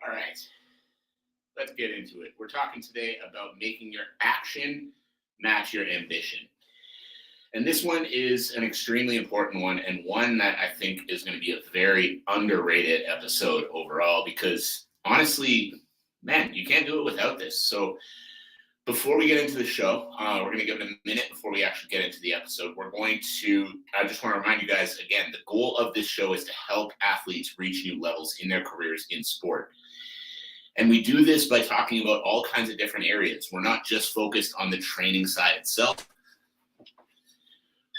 All right, let's get into it. We're talking today about making your action match your ambition. And this one is an extremely important one, and one that I think is going to be a very underrated episode overall because honestly, man, you can't do it without this. So before we get into the show, we're going to give it a minute before we actually get into the episode. I just want to remind you guys again, the goal of this show is to help athletes reach new levels in their careers in sport. And we do this by talking about all kinds of different areas. We're not just focused on the training side itself.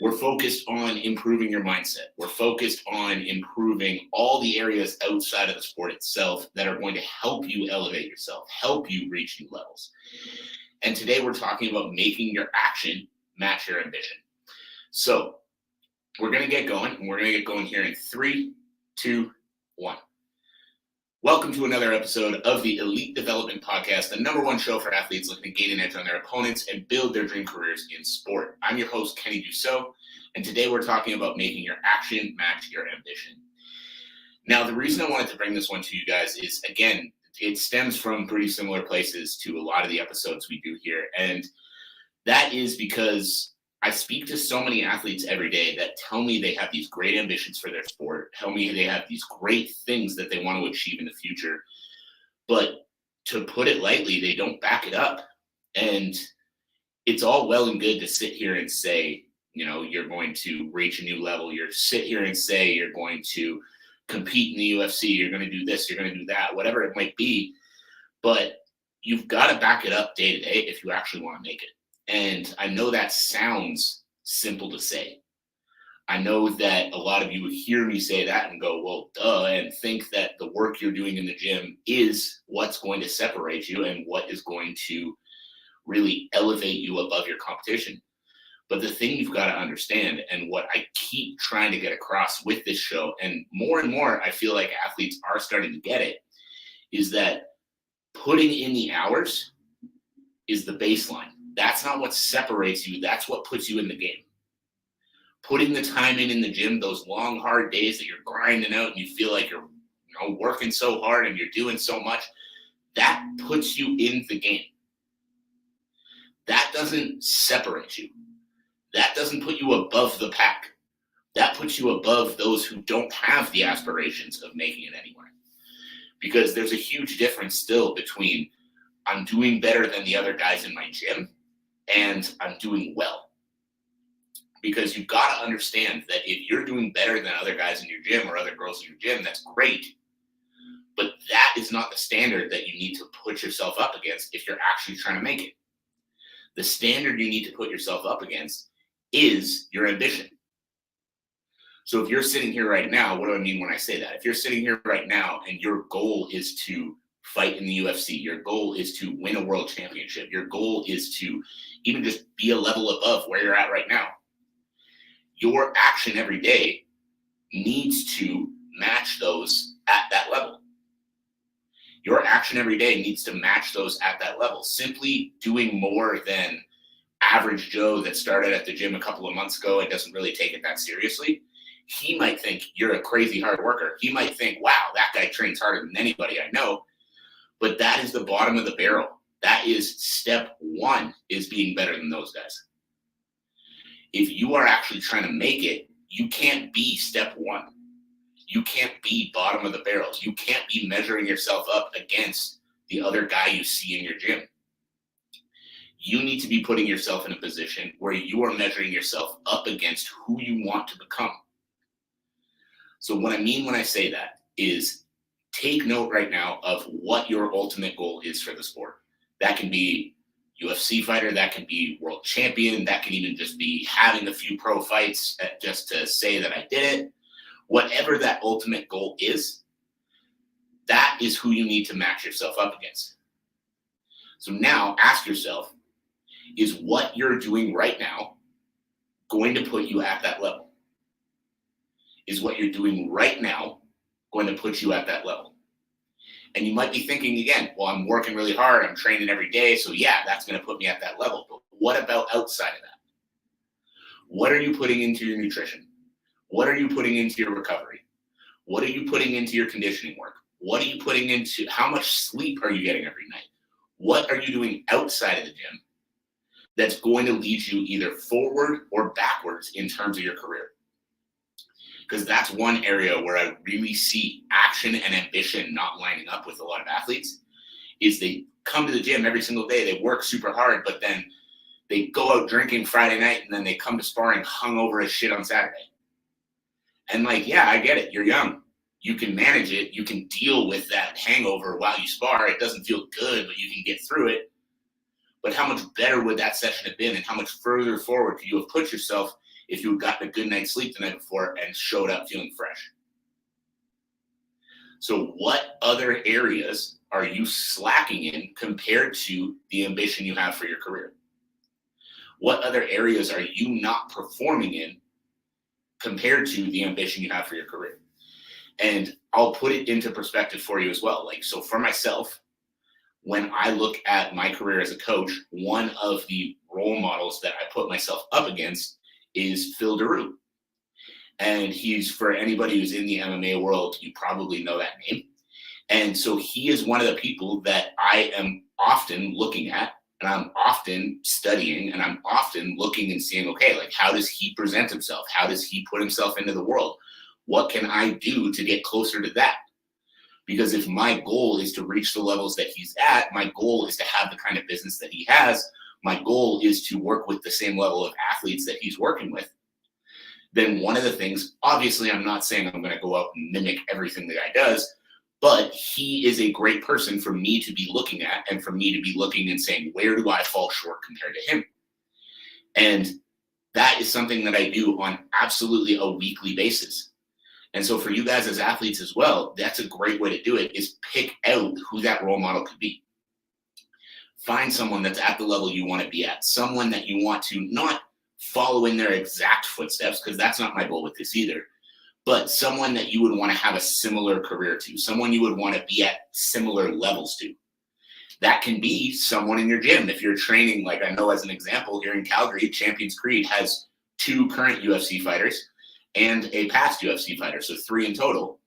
We're focused on improving your mindset. We're focused on improving all the areas outside of the sport itself that are going to help you elevate yourself, help you reach new levels. And today we're talking about making your action match your ambition. So we're going to get going, and we're going to get going here in 3, 2, 1. Welcome to another episode of the Elite Development Podcast, the #1 show for athletes looking to gain an edge on their opponents and build their dream careers in sport. I'm your host, Kenny Dusseault, and today we're talking about making your action match your ambition. Now, the reason I wanted to bring this one to you guys is, again, it stems from pretty similar places to a lot of the episodes we do here, and that is because I speak to so many athletes every day that tell me they have these great ambitions for their sport, tell me they have these great things that they want to achieve in the future, but to put it lightly, they don't back it up. And it's all well and good to sit here and say, you're going to reach a new level. You sit here and say you're going to compete in the UFC, you're going to do this, you're going to do that, whatever it might be. But you've got to back it up day to day if you actually want to make it. And I know that sounds simple to say. I know that a lot of you would hear me say that and go, well, duh, and think that the work you're doing in the gym is what's going to separate you and what is going to really elevate you above your competition. But the thing you've got to understand, and what I keep trying to get across with this show, and more I feel like athletes are starting to get it, is that putting in the hours is the baseline. That's not what separates you. That's what puts you in the game. Putting the time in the gym, those long, hard days that you're grinding out and you feel like you're working so hard and you're doing so much, that puts you in the game. That doesn't separate you. That doesn't put you above the pack. That puts you above those who don't have the aspirations of making it anywhere. Because there's a huge difference still between I'm doing better than the other guys in my gym and I'm doing well. Because you've got to understand that if you're doing better than other guys in your gym or other girls in your gym, that's great. But that is not the standard that you need to put yourself up against if you're actually trying to make it. The standard you need to put yourself up against is your ambition. So if you're sitting here right now, what do I mean when I say that? If you're sitting here right now and your goal is to fight in the UFC, your goal is to win a world championship, your goal is to even just be a level above where you're at right now, your action every day needs to match those at that level. Your action every day needs to match those at that level. Simply doing more than average Joe that started at the gym a couple of months ago and doesn't really take it that seriously, he might think you're a crazy hard worker. He might think, wow, that guy trains harder than anybody I know. But that is the bottom of the barrel. That is step 1, is being better than those guys. If you are actually trying to make it, you can't be step 1. You can't be bottom of the barrel. You can't be measuring yourself up against the other guy you see in your gym. You need to be putting yourself in a position where you are measuring yourself up against who you want to become. So what I mean when I say that is take note right now of what your ultimate goal is for the sport. That can be UFC fighter, that can be world champion, that can even just be having a few pro fights just to say that I did it. Whatever that ultimate goal is, that is who you need to match yourself up against. So now ask yourself, is what you're doing right now going to put you at that level? Is what you're doing right now going to put you at that level? And you might be thinking again, well, I'm working really hard, I'm training every day, so yeah, that's going to put me at that level. But what about outside of that? What are you putting into your nutrition? What are you putting into your recovery? What are you putting into your conditioning work? What are you putting into, how much sleep are you getting every night? What are you doing outside of the gym that's going to lead you either forward or backwards in terms of your career? Because that's one area where I really see action and ambition not lining up with a lot of athletes, is they come to the gym every single day, they work super hard, but then they go out drinking Friday night and then they come to sparring hungover as shit on Saturday. And like, yeah, I get it. You're young. You can manage it. You can deal with that hangover while you spar. It doesn't feel good, but you can get through it. But how much better would that session have been, and how much further forward could you have put yourself if you had gotten a good night's sleep the night before and showed up feeling fresh? So what other areas are you slacking in compared to the ambition you have for your career? What other areas are you not performing in compared to the ambition you have for your career? And I'll put it into perspective for you as well. Like, so for myself, when I look at my career as a coach, one of the role models that I put myself up against is Phil Daru. And he's, for anybody who's in the MMA world, you probably know that name. And so he is one of the people that I am often looking at, and I'm often studying, and I'm often looking and seeing, okay, like, how does he present himself? How does he put himself into the world? What can I do to get closer to that? Because if my goal is to reach the levels that he's at, my goal is to have the kind of business that he has, my goal is to work with the same level of athletes that he's working with, then one of the things, obviously I'm not saying I'm going to go out and mimic everything the guy does, but he is a great person for me to be looking at, and for me to be looking and saying, where do I fall short compared to him? And that is something that I do on absolutely a weekly basis. And so for you guys as athletes as well, that's a great way to do it, is pick out who that role model could be. Find someone that's at the level you want to be at, someone that you want to not follow in their exact footsteps, because that's not my goal with this either, but someone that you would want to have a similar career to, someone you would want to be at similar levels to. That can be someone in your gym. If you're training, like I know as an example here in Calgary, Champions Creed has 2 current UFC fighters and a past UFC fighter, so 3 in total.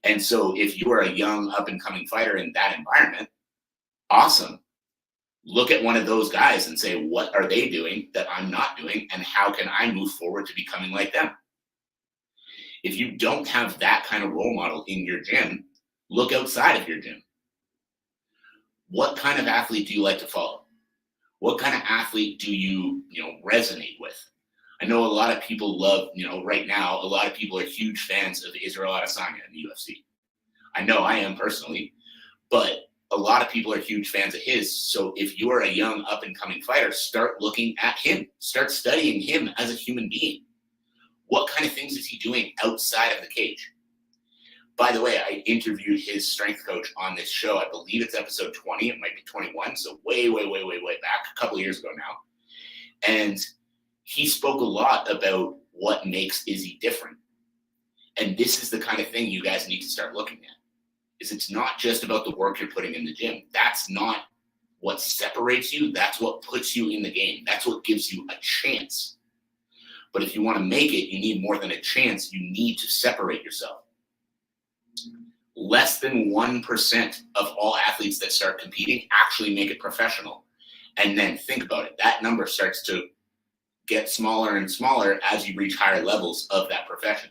And so if you are a young up-and-coming fighter in that environment, awesome. Look at one of those guys and say, what are they doing that I'm not doing, and how can I move forward to becoming like them? If you don't have that kind of role model in your gym, look outside of your gym. What kind of athlete do you like to follow? What kind of athlete do you resonate with? I know a lot of people love, right now, a lot of people are huge fans of Israel Adesanya in the UFC. I know I am personally, but a lot of people are huge fans of his. So if you are a young up-and-coming fighter, start looking at him. Start studying him as a human being. What kind of things is he doing outside of the cage? By the way, I interviewed his strength coach on this show. I believe it's episode 20. It might be 21. So way, way, way, way, way back, a couple of years ago now. And he spoke a lot about what makes Izzy different. And this is the kind of thing you guys need to start looking at. Is it's not just about the work you're putting in the gym. That's not what separates you. That's what puts you in the game. That's what gives you a chance. But if you want to make it, you need more than a chance. You need to separate yourself. Less than 1% of all athletes that start competing actually make it professional. And then think about it. That number starts to get smaller and smaller as you reach higher levels of that profession.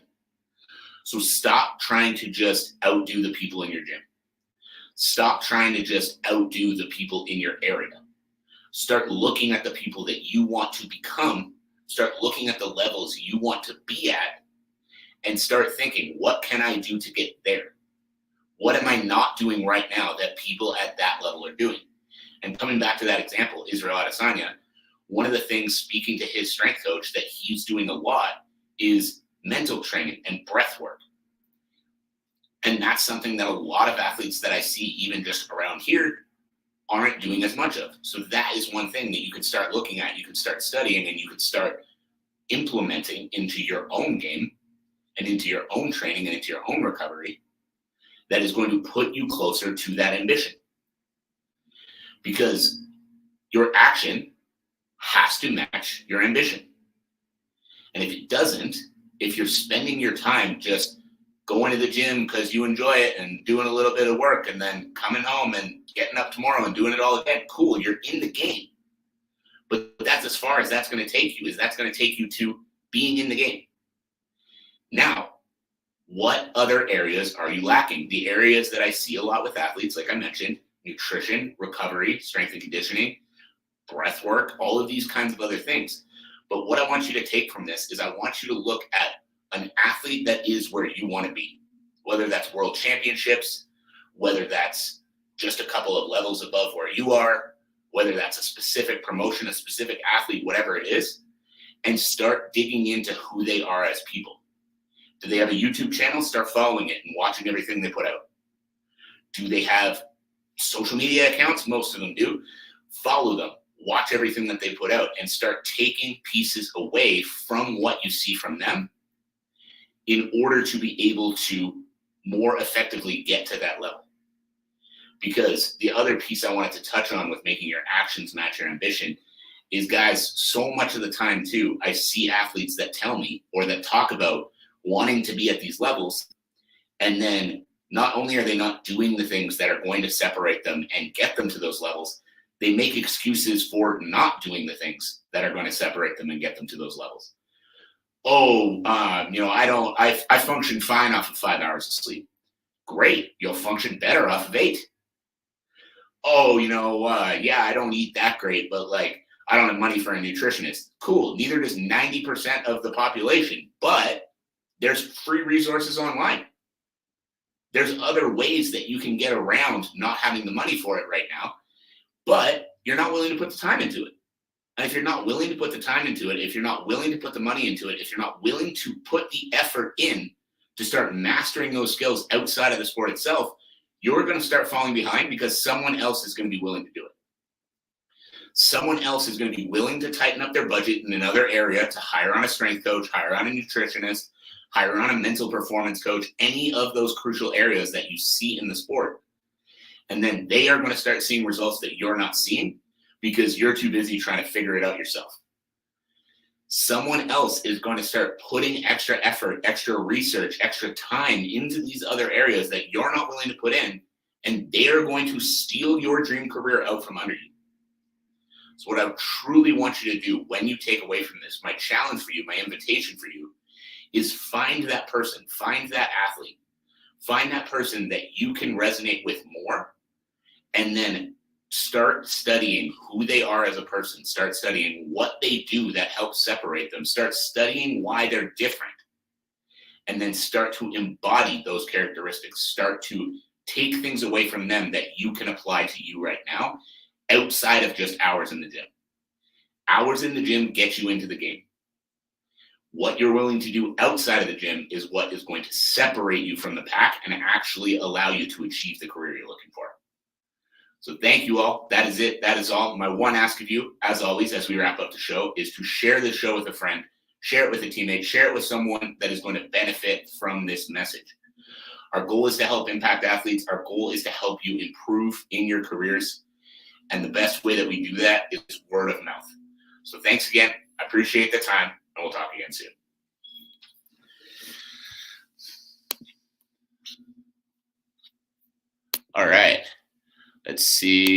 So stop trying to just outdo the people in your gym. Stop trying to just outdo the people in your area. Start looking at the people that you want to become. Start looking at the levels you want to be at, and start thinking, what can I do to get there? What am I not doing right now that people at that level are doing? And coming back to that example, Israel Adesanya, one of the things, speaking to his strength coach, that he's doing a lot is mental training and breath work. And that's something that a lot of athletes that I see, even just around here, aren't doing as much of. So that is one thing that you could start looking at, you could start studying, and you could start implementing into your own game and into your own training and into your own recovery, that is going to put you closer to that ambition. Because your action has to match your ambition. And if it doesn't, if you're spending your time just going to the gym because you enjoy it and doing a little bit of work and then coming home and getting up tomorrow and doing it all again. Cool, you're in the game. But that's as far as that's going to take you, is that's going to take you to being in the game. Now, what other areas are you lacking? The areas that I see a lot with athletes, like I mentioned, nutrition, recovery, strength and conditioning, breath work, all of these kinds of other things. But what I want you to take from this is I want you to look at an athlete that is where you want to be, whether that's world championships, whether that's just a couple of levels above where you are, whether that's a specific promotion, a specific athlete, whatever it is, and start digging into who they are as people. Do they have a YouTube channel? Start following it and watching everything they put out. Do they have social media accounts? Most of them do. Follow them. Watch everything that they put out and start taking pieces away from what you see from them in order to be able to more effectively get to that level. Because the other piece I wanted to touch on with making your actions match your ambition is, guys, so much of the time too, I see athletes that tell me or that talk about wanting to be at these levels, and then not only are they not doing the things that are going to separate them and get them to those levels, they make excuses for not doing the things that are going to separate them and get them to those levels. I function fine off of 5 hours of sleep. Great, you'll function better off of 8. I don't eat that great, but like, I don't have money for a nutritionist. Cool, neither does 90% of the population, but there's free resources online. There's other ways that you can get around not having the money for it right now, but you're not willing to put the time into it. And if you're not willing to put the time into it, if you're not willing to put the money into it, if you're not willing to put the effort in to start mastering those skills outside of the sport itself, you're going to start falling behind because someone else is going to be willing to do it. Someone else is going to be willing to tighten up their budget in another area to hire on a strength coach, hire on a nutritionist, hire on a mental performance coach, any of those crucial areas that you see in the sport. And then they are going to start seeing results that you're not seeing because you're too busy trying to figure it out yourself. Someone else is going to start putting extra effort, extra research, extra time into these other areas that you're not willing to put in, and they are going to steal your dream career out from under you. So what I truly want you to do when you take away from this, my challenge for you, my invitation for you, is find that person, find that athlete, find that person that you can resonate with more, and then start studying who they are as a person. Start studying what they do that helps separate them. Start studying why they're different. And then start to embody those characteristics. Start to take things away from them that you can apply to you right now outside of just hours in the gym. Hours in the gym get you into the game. What you're willing to do outside of the gym is what is going to separate you from the pack and actually allow you to achieve the career you're looking for. So thank you all. That is it. That is all. My one ask of you, as always, as we wrap up the show, is to share this show with a friend, share it with a teammate, share it with someone that is going to benefit from this message. Our goal is to help impact athletes. Our goal is to help you improve in your careers. And the best way that we do that is word of mouth. So thanks again. I appreciate the time, and we'll talk again soon. All right. Let's see.